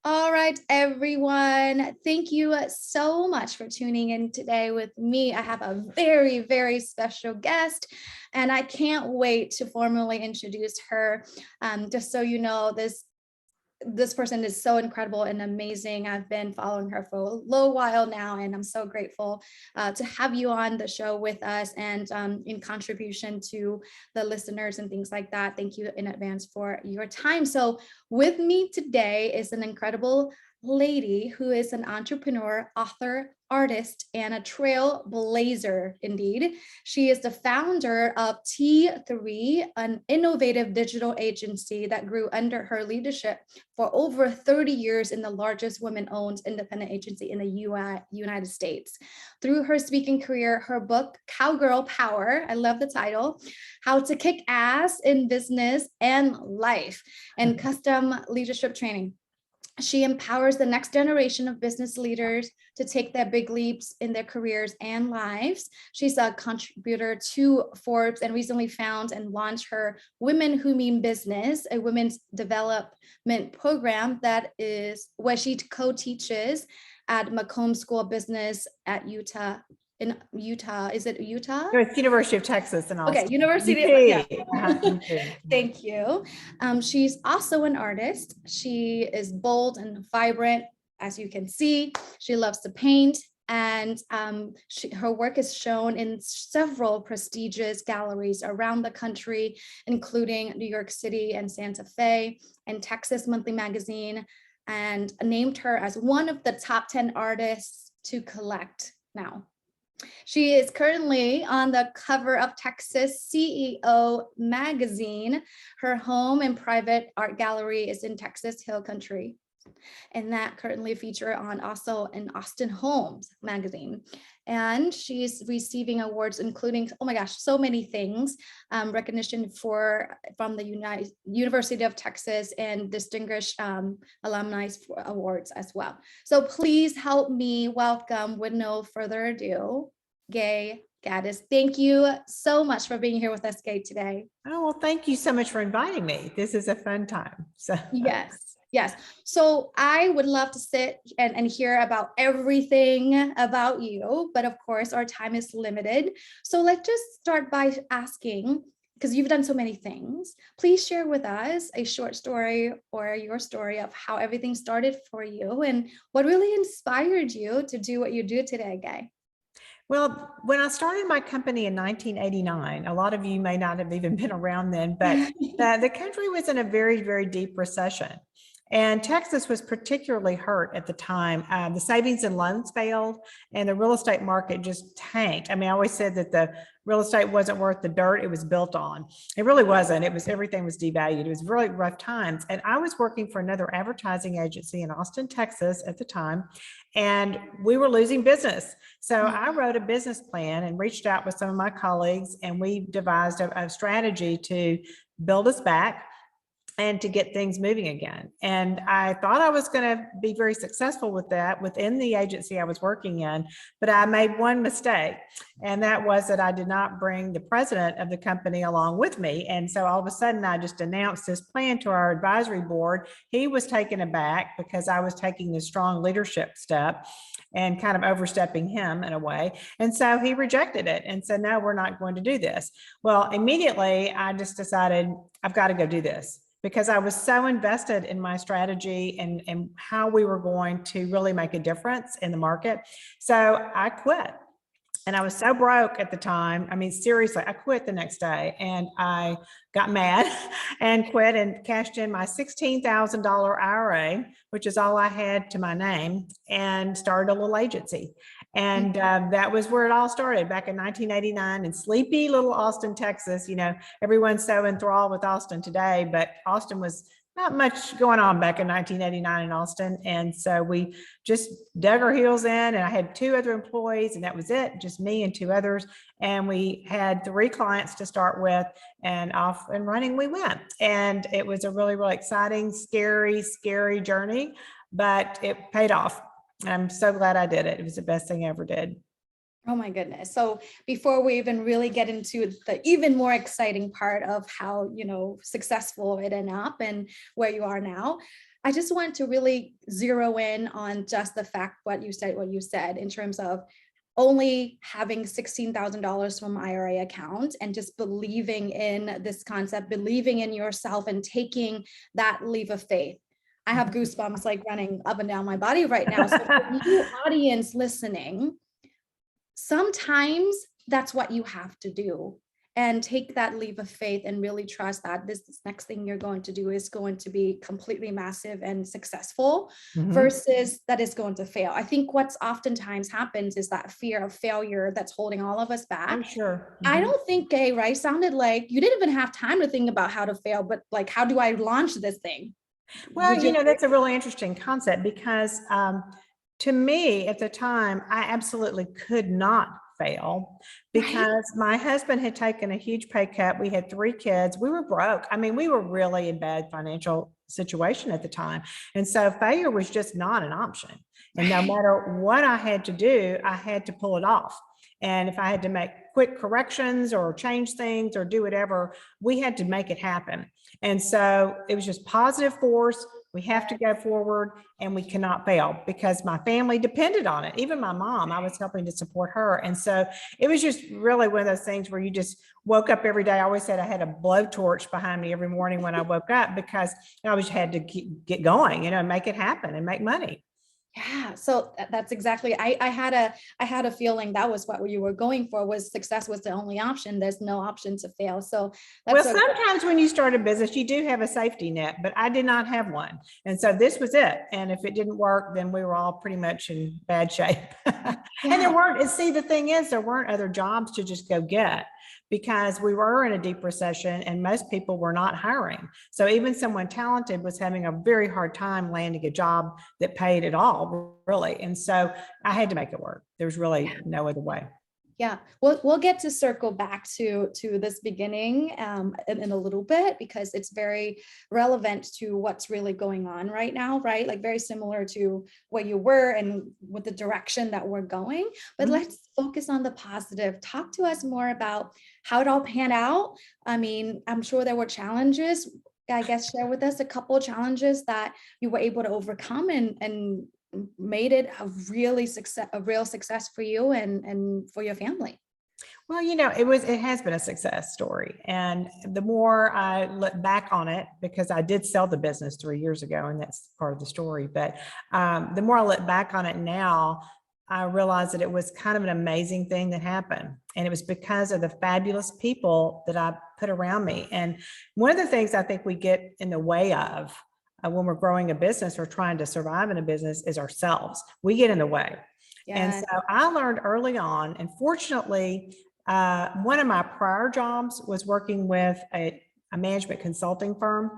All right, everyone. Thank you so much for tuning in today with me. I have a very, very special guest, and I can't wait to formally introduce her. Just so you know, this person is so incredible and amazing. I've been following her for a little while now, and I'm so grateful to have you on the show with us and in contribution to the listeners and things like that. Thank you in advance for your time. So with me today is an incredible lady who is an entrepreneur, author, artist, and a trailblazer indeed. She is the founder of T3, an innovative digital agency that grew under her leadership for over 30 years in the largest women-owned independent agency in the United States. Through her speaking career, her book, Cowgirl Power, I love the title, How to Kick Ass in Business and Life, and custom leadership training. She empowers the next generation of business leaders to take their big leaps in their careers and lives. She's a contributor to Forbes and recently found and launched her Women Who Mean Business, a women's development program that is where she co-teaches at Macomb School of Business at Utah. In Utah, is it Utah? No, it's University of Texas in Austin. Okay, University. Yeah. Thank you. She's also an artist. She is bold and vibrant, as you can see. She loves to paint, and her work is shown in several prestigious galleries around the country, including New York City and Santa Fe, and Texas Monthly Magazine, and named her as one of the top 10 artists to collect now. She is currently on the cover of Texas CEO magazine. Her home and private art gallery is in Texas Hill Country, and that currently feature on also in Austin Homes magazine. And she's receiving awards, including, oh my gosh, so many things, recognition from the University of Texas and distinguished alumni awards as well. So please help me welcome, with no further ado, Gay Gaddis. Thank you so much for being here with us, Gay, today. Oh, well, thank you so much for inviting me. This is a fun time. So Yes. So I would love to sit and hear about everything about you, but of course our time is limited. So let's just start by asking, because you've done so many things, please share with us a short story or your story of how everything started for you and what really inspired you to do what you do today, Gay. Well, when I started my company in 1989, a lot of you may not have even been around then, but the country was in a very, very deep recession. And Texas was particularly hurt at the time. The savings and loans failed and the real estate market just tanked. I mean, I always said that the real estate wasn't worth the dirt it was built on. It really wasn't. Everything was devalued. It was really rough times. And I was working for another advertising agency in Austin, Texas at the time, and we were losing business. So I wrote a business plan and reached out with some of my colleagues, and we devised a strategy to build us back and to get things moving again. And I thought I was going to be very successful with that within the agency I was working in, but I made one mistake. And that was that I did not bring the president of the company along with me. And so all of a sudden I just announced this plan to our advisory board. He was taken aback because I was taking this strong leadership step and kind of overstepping him in a way. And so he rejected it and said, no, we're not going to do this. Well, immediately I just decided I've got to go do this, because I was so invested in my strategy and how we were going to really make a difference in the market. So I quit. And I was so broke at the time. I mean, seriously, I quit the next day and I got mad and quit and cashed in my $16,000 IRA, which is all I had to my name, and started a little agency. And that was where it all started back in 1989 in sleepy little Austin, Texas. You know, everyone's so enthralled with Austin today, but Austin was not much going on back in 1989 in Austin. And so we just dug our heels in, and I had 2 other employees, and that was it, just me and 2 others. And we had 3 clients to start with, and off and running we went. And it was a really, really exciting, scary journey, but it paid off. I'm so glad I did it. It was the best thing I ever did. Oh my goodness. So before we even really get into the even more exciting part of how, successful it ended up and where you are now, I just want to really zero in on just the fact what you said in terms of only having $16,000 from IRA account and just believing in this concept, believing in yourself and taking that leap of faith. I have goosebumps like running up and down my body right now. So for you audience listening, sometimes that's what you have to do, and take that leap of faith and really trust that this next thing you're going to do is going to be completely massive and successful versus that is going to fail. I think what's oftentimes happens is that fear of failure that's holding all of us back. I'm sure. I don't think, Gay, right, sounded like you didn't even have time to think about how to fail, but like, how do I launch this thing? Well, that's a really interesting concept because to me at the time, I absolutely could not fail because my husband had taken a huge pay cut. We had 3 kids. We were broke. I mean, we were really in bad financial situation at the time. And so failure was just not an option. And no matter what I had to do, I had to pull it off. And if I had to make quick corrections or change things or do whatever, we had to make it happen. And so it was just positive force. We have to go forward and we cannot fail because my family depended on it. Even my mom, I was helping to support her. And so it was just really one of those things where you just woke up every day. I always said I had a blowtorch behind me every morning when I woke up because I always had to get going, make it happen and make money. Yeah, so that's exactly, I had a feeling that was what you were going for, was success was the only option. There's no option to fail. So well, sometimes when you start a business, you do have a safety net, but I did not have one. And so this was it. And if it didn't work, then we were all pretty much in bad shape. And there weren't, see, the thing is, there weren't other jobs to just go get, because we were in a deep recession and most people were not hiring. So even someone talented was having a very hard time landing a job that paid at all, really. And so I had to make it work. There's really no other way. Yeah, we'll get to circle back to this beginning in a little bit, because it's very relevant to what's really going on right now, right? Like very similar to where you were and with the direction that we're going. But let's focus on the positive. Talk to us more about how it all panned out. I mean, I'm sure there were challenges. I guess share with us a couple of challenges that you were able to overcome and made it a real success for you and for your family. Well, it has been a success story. And the more I look back on it, because I did sell the business 3 years ago, and that's part of the story. But the more I look back on it now, I realized that it was kind of an amazing thing that happened. And it was because of the fabulous people that I put around me. And one of the things I think we get in the way of when we're growing a business or trying to survive in a business is ourselves. We get in the way. And so I learned early on, and fortunately, one of my prior jobs was working with a management consulting firm.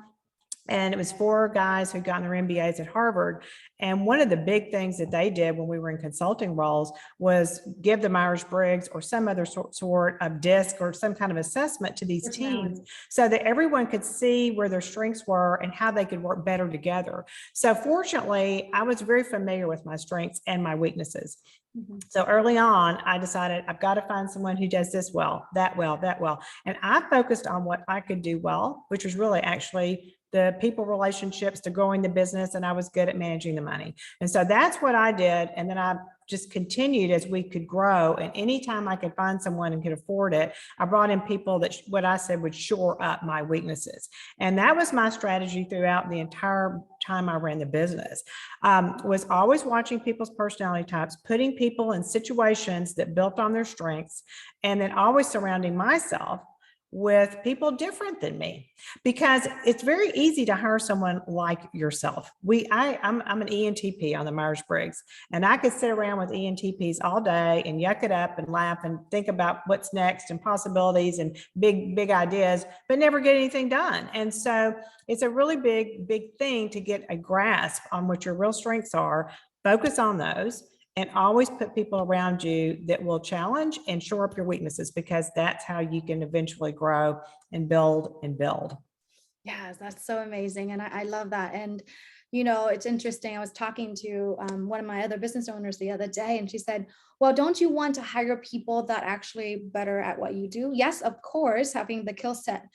And it was 4 guys who got their MBAs at Harvard. And one of the big things that they did when we were in consulting roles was give the Myers-Briggs or some other sort of disc or some kind of assessment to these teams so that everyone could see where their strengths were and how they could work better together. So fortunately, I was very familiar with my strengths and my weaknesses. So early on, I decided I've got to find someone who does this well, that well, that well. And I focused on what I could do well, which was really actually the people relationships to growing the business. And I was good at managing the money. And so that's what I did. And then I just continued as we could grow. And anytime I could find someone and could afford it, I brought in people that what I said would shore up my weaknesses. And that was my strategy throughout the entire time I ran the business, was always watching people's personality types, putting people in situations that built on their strengths, and then always surrounding myself with people different than me, because it's very easy to hire someone like yourself. I'm an ENTP on the Myers-Briggs, and I could sit around with ENTPs all day and yuck it up and laugh and think about what's next and possibilities and big ideas, but never get anything done. And so it's a really big thing to get a grasp on what your real strengths are, focus on those, and always put people around you that will challenge and shore up your weaknesses, because that's how you can eventually grow and build and build. Yes, that's so amazing. And I love that. And, it's interesting. I was talking to one of my other business owners the other day, and she said, well, don't you want to hire people that actually better at what you do? Yes, of course, having the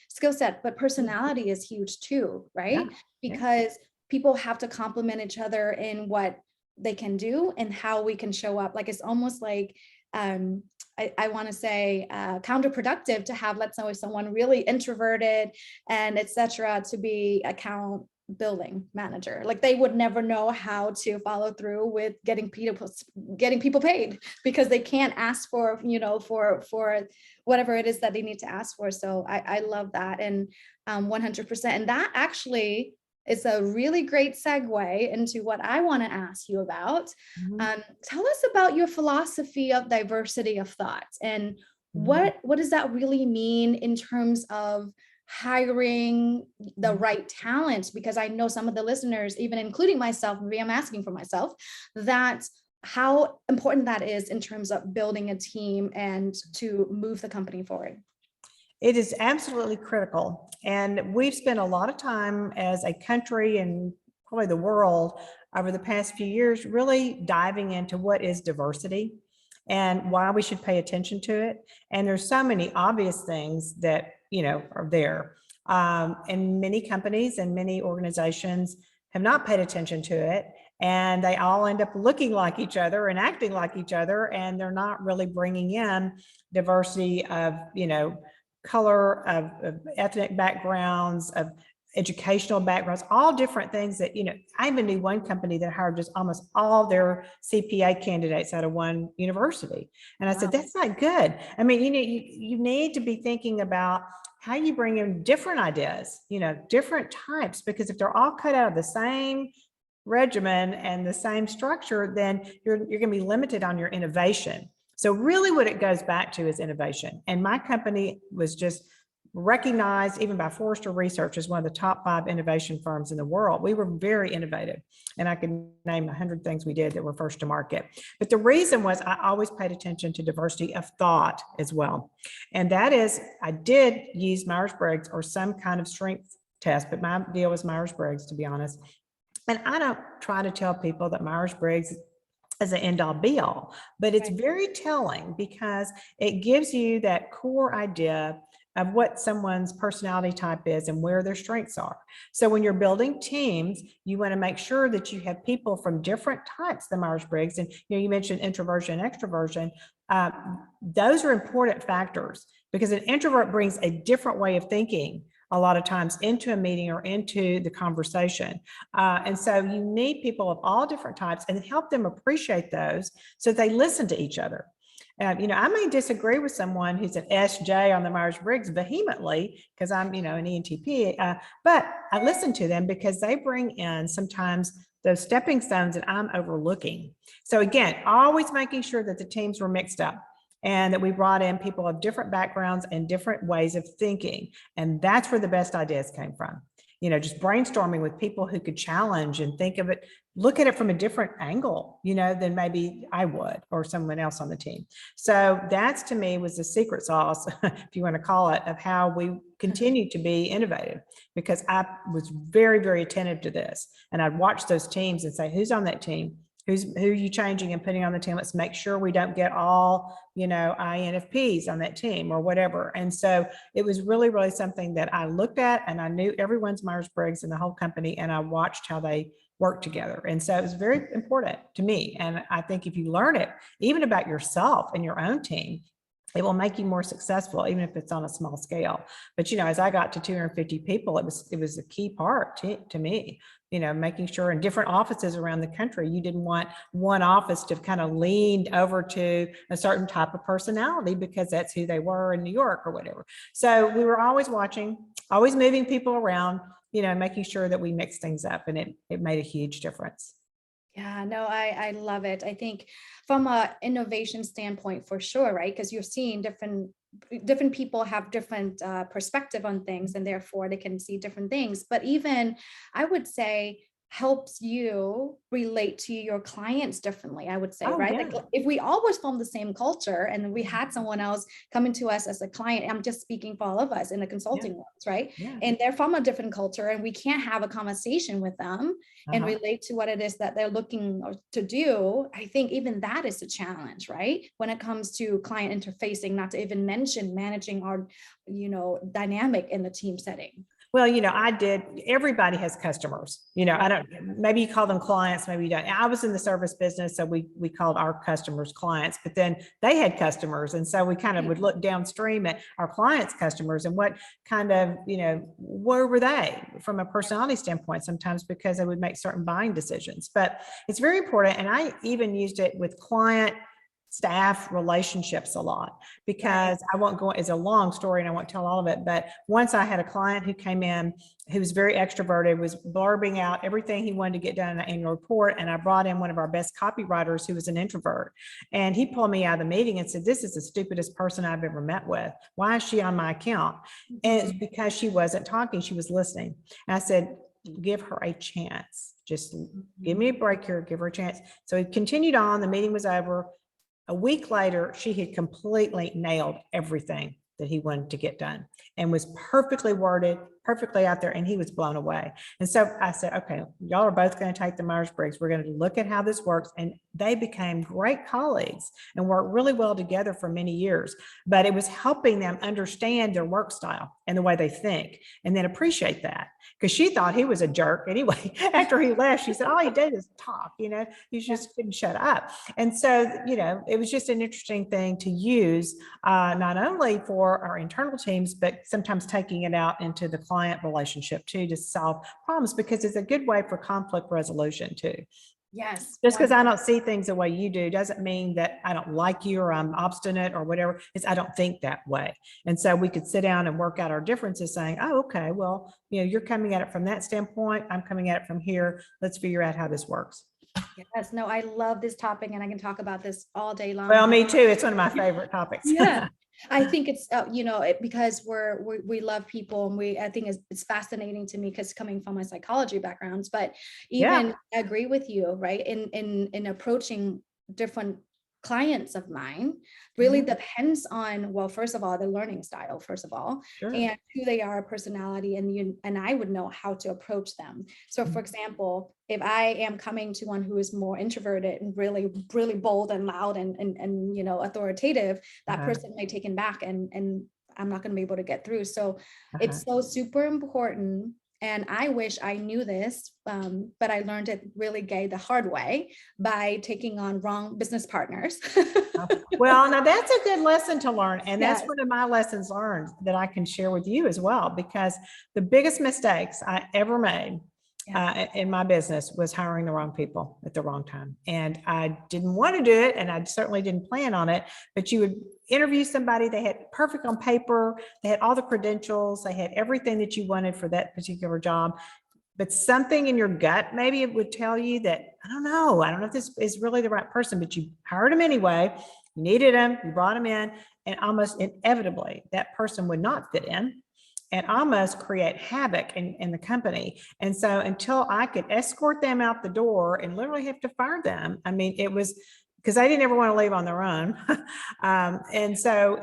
skill set, but personality is huge too, right? Because people have to complement each other in what they can do and how we can show up. Like it's almost like I want to say counterproductive to have, let's say, someone really introverted and etc. to be account building manager. Like they would never know how to follow through with getting people paid because they can't ask for, for whatever it is that they need to ask for. So I love that. And 100%. And that actually is a really great segue into what I want to ask you about. Tell us about your philosophy of diversity of thought and what does that really mean in terms of hiring the right talent? Because I know some of the listeners, even including myself, maybe I'm asking for myself, that how important that is in terms of building a team and to move the company forward. It is absolutely critical. And we've spent a lot of time as a country and probably the world over the past few years really diving into what is diversity and why we should pay attention to it. And there's so many obvious things that, are there. And many companies and many organizations have not paid attention to it. And they all end up looking like each other and acting like each other. And they're not really bringing in diversity of, color, of ethnic backgrounds, of educational backgrounds, all different things that, I even knew one company that hired just almost all their CPA candidates out of one university. And I said, that's not good. I mean, you need to be thinking about how you bring in different ideas, different types, because if they're all cut out of the same regimen and the same structure, then you're going to be limited on your innovation. So really what it goes back to is innovation. And my company was just recognized even by Forrester Research as one of the top 5 innovation firms in the world. We were very innovative. And I can name 100 things we did that were first to market. But the reason was I always paid attention to diversity of thought as well. And that is, I did use Myers-Briggs or some kind of strength test, but my deal was Myers-Briggs, to be honest. And I don't try to tell people that Myers-Briggs as an end all be all, but it's very telling because it gives you that core idea of what someone's personality type is and where their strengths are. So when you're building teams, you want to make sure that you have people from different types, the Myers-Briggs, and you mentioned introversion and extroversion. Those are important factors because an introvert brings a different way of thinking a lot of times into a meeting or into the conversation. And so you need people of all different types and help them appreciate those so they listen to each other. I may disagree with someone who's an SJ on the Myers-Briggs vehemently because I'm, an ENTP, but I listen to them because they bring in sometimes those stepping stones that I'm overlooking. So again, always making sure that the teams were mixed up and that we brought in people of different backgrounds and different ways of thinking. And that's where the best ideas came from. Just brainstorming with people who could challenge and think of it, look at it from a different angle, than maybe I would or someone else on the team. So that's, to me, was the secret sauce, if you want to call it, of how we continue to be innovative, because I was very, very attentive to this. And I'd watch those teams and say, who's on that team? Who are you changing and putting on the team? Let's make sure we don't get all, INFPs on that team or whatever. And so it was really, really something that I looked at, and I knew everyone's Myers-Briggs in the whole company, and I watched how they work together. And so it was very important to me. And I think if you learn it, even about yourself and your own team, it will make you more successful, even if it's on a small scale. But, as I got to 250 people, it was a key part to me, making sure in different offices around the country, you didn't want one office to kind of leaned over to a certain type of personality because that's who they were in New York or whatever. So we were always watching, always moving people around, making sure that we mix things up, and it made a huge difference. Yeah, no, I love it. I think from a innovation standpoint, for sure, right? Because you're seeing different people have different perspective on things, and therefore they can see different things. But even I would say helps you relate to your clients differently, I would say, right? Yeah. Like if we always form the same culture and we had someone else coming to us as a client, I'm just speaking for all of us in the consulting world, right? Yeah. And they're from a different culture, and we can't have a conversation with them and relate to what it is that they're looking to do. I think even that is a challenge, right? When it comes to client interfacing, not to even mention managing our, dynamic in the team setting. Well, everybody has customers. I don't, maybe you call them clients, maybe you don't. I was in the service business, so we called our customers clients, but then they had customers. And so we kind of would look downstream at our clients' customers and what kind of, where were they from a personality standpoint sometimes, because they would make certain buying decisions. But it's very important. And I even used it with client staff relationships a lot, because I won't go, it's a long story and I won't tell all of it, but once I had a client who came in who was very extroverted, was blurbing out everything he wanted to get done in an annual report, and I brought in one of our best copywriters who was an introvert, and he pulled me out of the meeting and said, "This is the stupidest person I've ever met with. Why is she on my account?" And it's because she wasn't talking, she was listening. And I said, "Give her a chance. Just give me a break here, give her a chance." So he continued on, the meeting was over. A week later, she had completely nailed everything that he wanted to get done and was perfectly worded, perfectly out there, and he was blown away. And so I said, "Okay, y'all are both going to take the Myers-Briggs. We're going to look at how this works." And they became great colleagues and worked really well together for many years. But it was helping them understand their work style and the way they think, and then appreciate that. Because she thought he was a jerk anyway. After he left, she said, "All he did is talk, he just couldn't shut up." And so, it was just an interesting thing to use, not only for our internal teams, but sometimes taking it out into the client relationship too, to solve problems, because it's a good way for conflict resolution too. Yes. Just because I don't see things the way you do doesn't mean that I don't like you or I'm obstinate or whatever. It's I don't think that way. And so we could sit down and work out our differences, saying, "Oh, okay, well, you're coming at it from that standpoint. I'm coming at it from here. Let's figure out how this works." Yes, no, I love this topic and I can talk about this all day long. Well, me too. It's one of my favorite topics. Yeah. I think it's, because we love people, and I think it's fascinating to me because coming from my psychology backgrounds, but even I agree with you, right? In approaching different clients of mine really depends on, well, first of all, the learning style, first of all, and who they are, personality, and I would know how to approach them. So for example, if I am coming to one who is more introverted and really, really bold and loud and authoritative, that person may take it back and I'm not going to be able to get through. So it's so super important. And I wish I knew this, but I learned it really the hard way by taking on wrong business partners. Well, now that's a good lesson to learn. And that's one of my lessons learned that I can share with you as well, because the biggest mistakes I ever made in my business was hiring the wrong people at the wrong time. And I didn't want to do it, and I certainly didn't plan on it, but you would interview somebody, they had perfect on paper, they had all the credentials, they had everything that you wanted for that particular job. But something in your gut, maybe it would tell you that, I don't know if this is really the right person, but you hired them anyway, you needed them, you brought them in, and almost inevitably that person would not fit in and almost create havoc in the company. And so until I could escort them out the door and literally have to fire them, I mean, it was because I didn't ever want to leave on their own. And so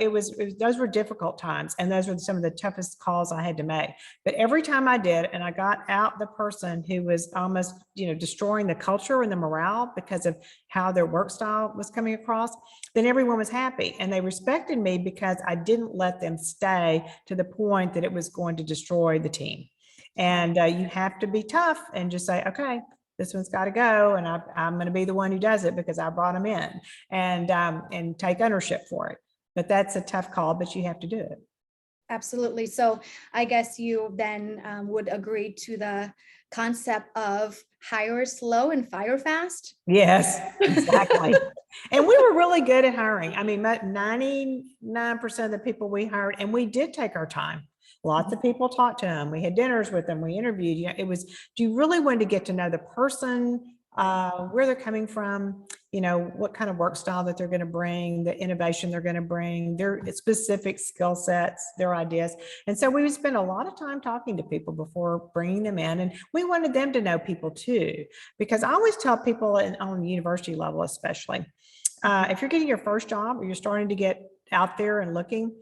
those were difficult times. And those were some of the toughest calls I had to make. But every time I did, and I got out the person who was almost, destroying the culture and the morale because of how their work style was coming across, then everyone was happy. And they respected me because I didn't let them stay to the point that it was going to destroy the team. And you have to be tough and just say, "Okay, this one's got to go, and I'm going to be the one who does it because I brought them in," and take ownership for it. But that's a tough call, but you have to do it. Absolutely. So I guess you then would agree to the concept of hire slow and fire fast. Yes, exactly. And we were really good at hiring. I mean, 99% of the people we hired, and we did take our time. Lots of people talked to them. We had dinners with them. We interviewed. It was, do you really want to get to know the person, where they're coming from, what kind of work style that they're going to bring, the innovation they're going to bring, their specific skill sets, their ideas. And so we would spend a lot of time talking to people before bringing them in. And we wanted them to know people too, because I always tell people on the university level, especially, if you're getting your first job or you're starting to get out there and looking,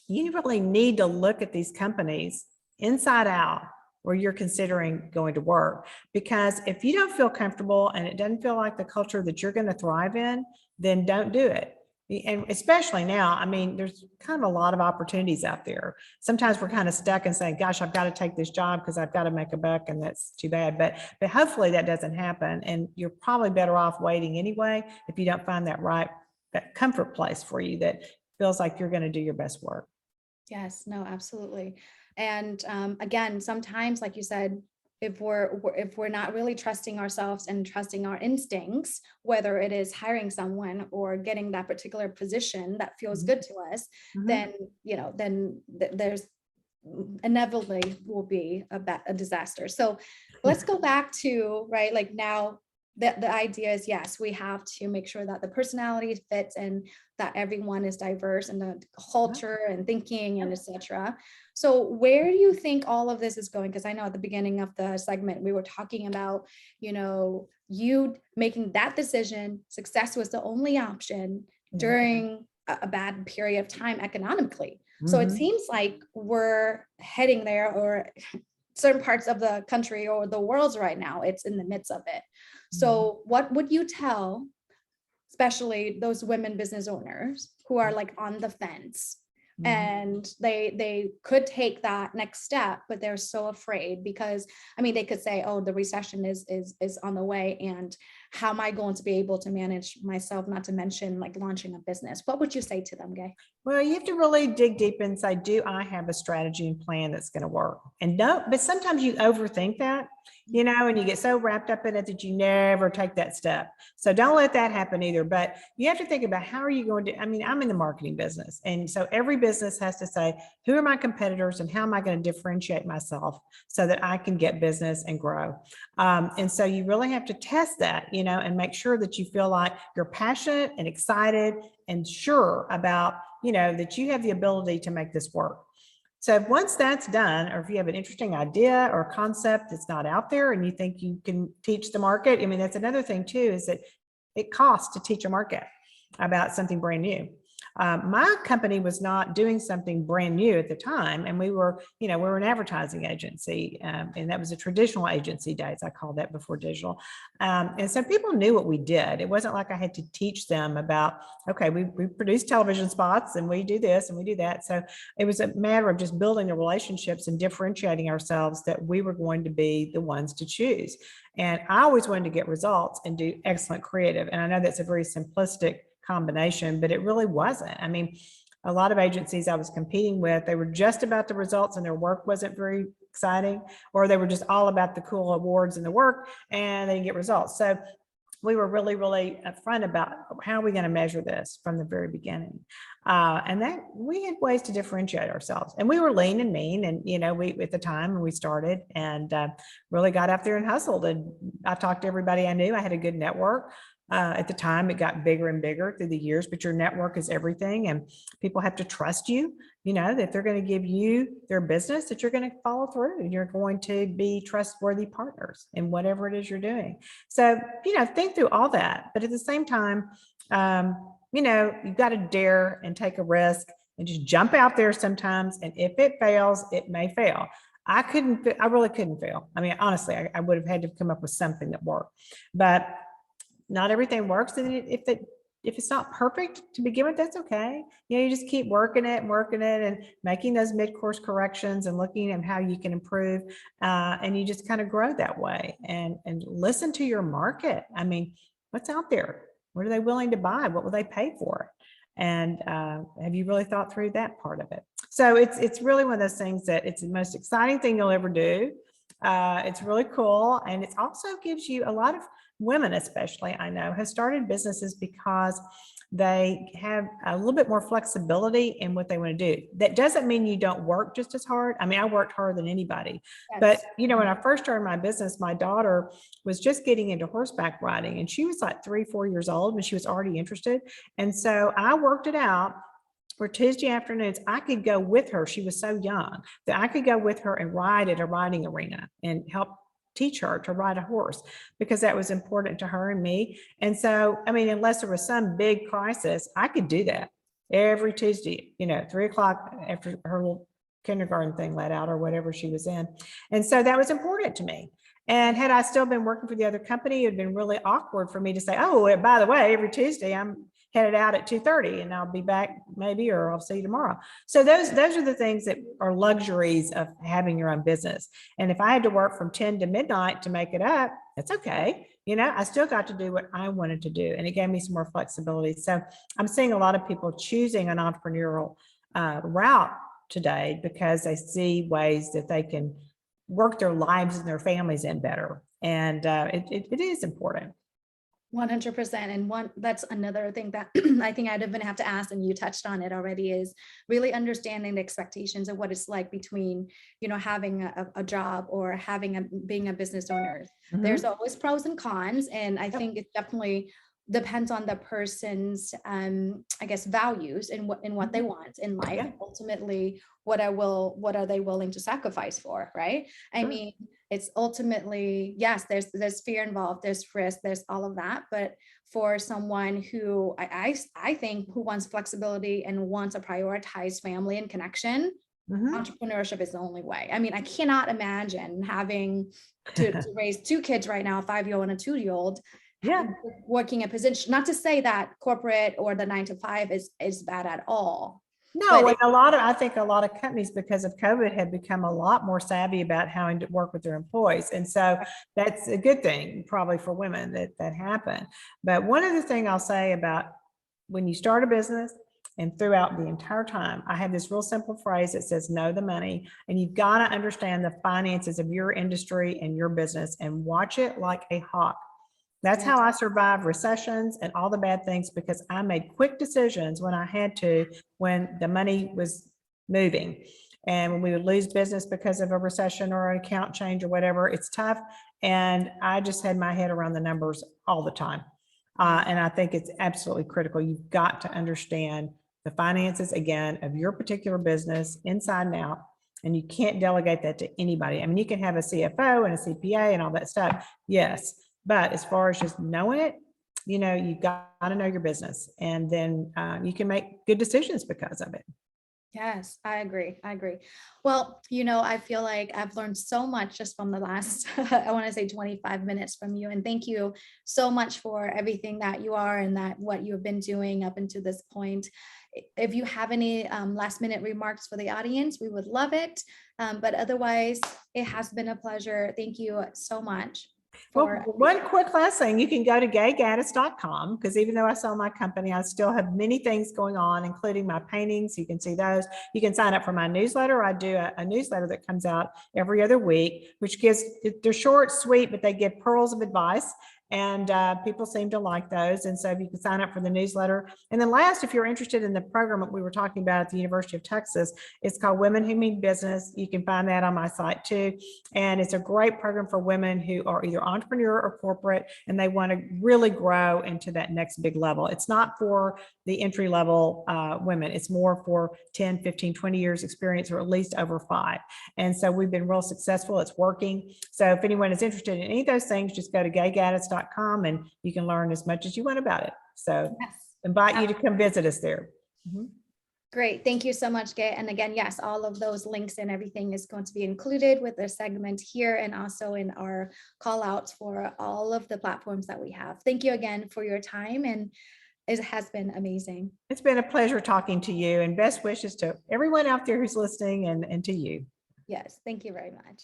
you really need to look at these companies inside out where you're considering going to work. Because if you don't feel comfortable and it doesn't feel like the culture that you're going to thrive in, then don't do it. And especially now, I mean, there's kind of a lot of opportunities out there. Sometimes we're kind of stuck and saying, gosh, I've got to take this job because I've got to make a buck, and that's too bad. But hopefully that doesn't happen. And you're probably better off waiting anyway if you don't find that comfort place for you that feels like you're going to do your best work. Yes, no, absolutely. And again, sometimes, like you said, if we're not really trusting ourselves and trusting our instincts, whether it is hiring someone or getting that particular position that feels good to us, then there's inevitably will be a disaster. So let's go back to, right, like now the idea is, yes, we have to make sure that the personality fits and that everyone is diverse and the culture and thinking and etc. So where do you think all of this is going? Because I know at the beginning of the segment, we were talking about, you making that decision, success was the only option during a bad period of time economically. So it seems like we're heading there, or certain parts of the country or the world right now, it's in the midst of it. So what would you tell, especially those women business owners who are like on the fence and they could take that next step, but they're so afraid because, I mean, they could say, oh, the recession is on the way, and how am I going to be able to manage myself, not to mention like launching a business? What would you say to them, Gay? Well, you have to really dig deep inside. Do I have a strategy and plan that's going to work? And no, but sometimes you overthink that, and you get so wrapped up in it that you never take that step. So don't let that happen either. But you have to think about, how are you going to, I mean, I'm in the marketing business. And so every business has to say, who are my competitors and how am I going to differentiate myself so that I can get business and grow? And so you really have to test that, and make sure that you feel like you're passionate and excited and sure about, that you have the ability to make this work. So once that's done, or if you have an interesting idea or concept that's not out there and you think you can teach the market, I mean, that's another thing too, is that it costs to teach a market about something brand new. My company was not doing something brand new at the time. And we were an advertising agency. And that was a traditional agency days. I called that before digital. And so people knew what we did. It wasn't like I had to teach them about, okay, we produce television spots and we do this and we do that. So it was a matter of just building the relationships and differentiating ourselves that we were going to be the ones to choose. And I always wanted to get results and do excellent creative. And I know that's a very simplistic combination, but it really wasn't. I mean, a lot of agencies I was competing with, they were just about the results and their work wasn't very exciting, or they were just all about the cool awards and the work and they didn't get results. So we were really, really upfront about how are we going to measure this from the very beginning. And that we had ways to differentiate ourselves, and we were lean and mean. And, we, at the time when we started, and really got out there and hustled. And I talked to everybody I knew. I had a good network. At the time, it got bigger and bigger through the years, but your network is everything. And people have to trust you, that they're going to give you their business, that you're going to follow through and you're going to be trustworthy partners in whatever it is you're doing. So, think through all that. But at the same time, you've got to dare and take a risk and just jump out there sometimes. And if it fails, it may fail. I really couldn't fail. I mean, honestly, I would have had to come up with something that worked, but not everything works. And if it's not perfect to begin with, that's okay. You just keep working it and making those mid-course corrections and looking at how you can improve. And you just kind of grow that way and listen to your market. I mean, what's out there? What are they willing to buy? What will they pay for it? And have you really thought through that part of it? So it's really one of those things that it's the most exciting thing you'll ever do. It's really cool. And it also gives you a lot of women, especially, I know, have started businesses because they have a little bit more flexibility in what they want to do. That doesn't mean you don't work just as hard. I mean, I worked harder than anybody. Yes. But, when I first started my business, my daughter was just getting into horseback riding, and she was like 3-4 years old and she was already interested. And so I worked it out where Tuesday afternoons, I could go with her. She was so young that I could go with her and ride at a riding arena and help teach her to ride a horse, because that was important to her and me. And so, I mean, unless there was some big crisis, I could do that every Tuesday, 3:00 after her little kindergarten thing let out or whatever she was in. And so that was important to me. And had I still been working for the other company, it would have been really awkward for me to say, oh, by the way, every Tuesday I'm headed out at 2:30 and I'll be back maybe, or I'll see you tomorrow. So those are the things that are luxuries of having your own business. And if I had to work from 10 to midnight to make it up, that's okay. I still got to do what I wanted to do, and it gave me some more flexibility. So I'm seeing a lot of people choosing an entrepreneurial route today because they see ways that they can work their lives and their families in better. And it is important. 100%. And that's another thing that I think I'd even have to ask, and you touched on it already, is really understanding the expectations of what it's like between, having a job or being a business owner. There's always pros and cons. And I think it definitely depends on the person's, I guess, values and what they want in life. Yeah. Ultimately, what are they willing to sacrifice for, right? I mean, it's ultimately, yes, there's fear involved, there's risk, there's all of that. But for someone who I think who wants flexibility and wants to prioritize family and connection, entrepreneurship is the only way. I mean, I cannot imagine having to raise two kids right now, a 5-year-old and a 2-year-old, working a position. Not to say that corporate or the 9 to 5 is bad at all. No, and I think a lot of companies, because of COVID, have become a lot more savvy about how to work with their employees. And so that's a good thing probably for women that happen. But one other thing I'll say about when you start a business and throughout the entire time, I have this real simple phrase that says, know the money. And you've got to understand the finances of your industry and your business and watch it like a hawk. That's how I survived recessions and all the bad things, because I made quick decisions when I had to, when the money was moving. And when we would lose business because of a recession or an account change or whatever, it's tough. And I just had my head around the numbers all the time. And I think it's absolutely critical. You've got to understand the finances, again, of your particular business inside and out. And you can't delegate that to anybody. I mean, you can have a CFO and a CPA and all that stuff. Yes. But as far as just knowing it, you got to know your business, and then you can make good decisions because of it. Yes, I agree. Well, I feel like I've learned so much just from the last, I want to say 25 minutes from you. And thank you so much for everything that you are and what you've been doing up until this point. If you have any last minute remarks for the audience, we would love it. But otherwise, it has been a pleasure. Thank you so much. Well, one quick last thing, you can go to gaddis.com, because even though I sell my company, I still have many things going on, including my paintings. You can see those. You can sign up for my newsletter. I do a newsletter that comes out every other week, which they're short, sweet, but they give pearls of advice. And people seem to like those. And so if you can sign up for the newsletter. And then last, if you're interested in the program that we were talking about at the University of Texas, it's called Women Who Mean Business. You can find that on my site too. And it's a great program for women who are either entrepreneur or corporate, and they want to really grow into that next big level. It's not for the entry level women. It's more for 10, 15, 20 years experience, or at least over 5. And so we've been real successful. It's working. So if anyone is interested in any of those things, just go to gaddis.com and you can learn as much as you want about it. So invite you to come visit us there. Great. Thank you so much, Gay. And again, yes, all of those links and everything is going to be included with the segment here and also in our call outs for all of the platforms that we have. Thank you again for your time. And it has been amazing. It's been a pleasure talking to you, and best wishes to everyone out there who's listening and to you. Yes. Thank you very much.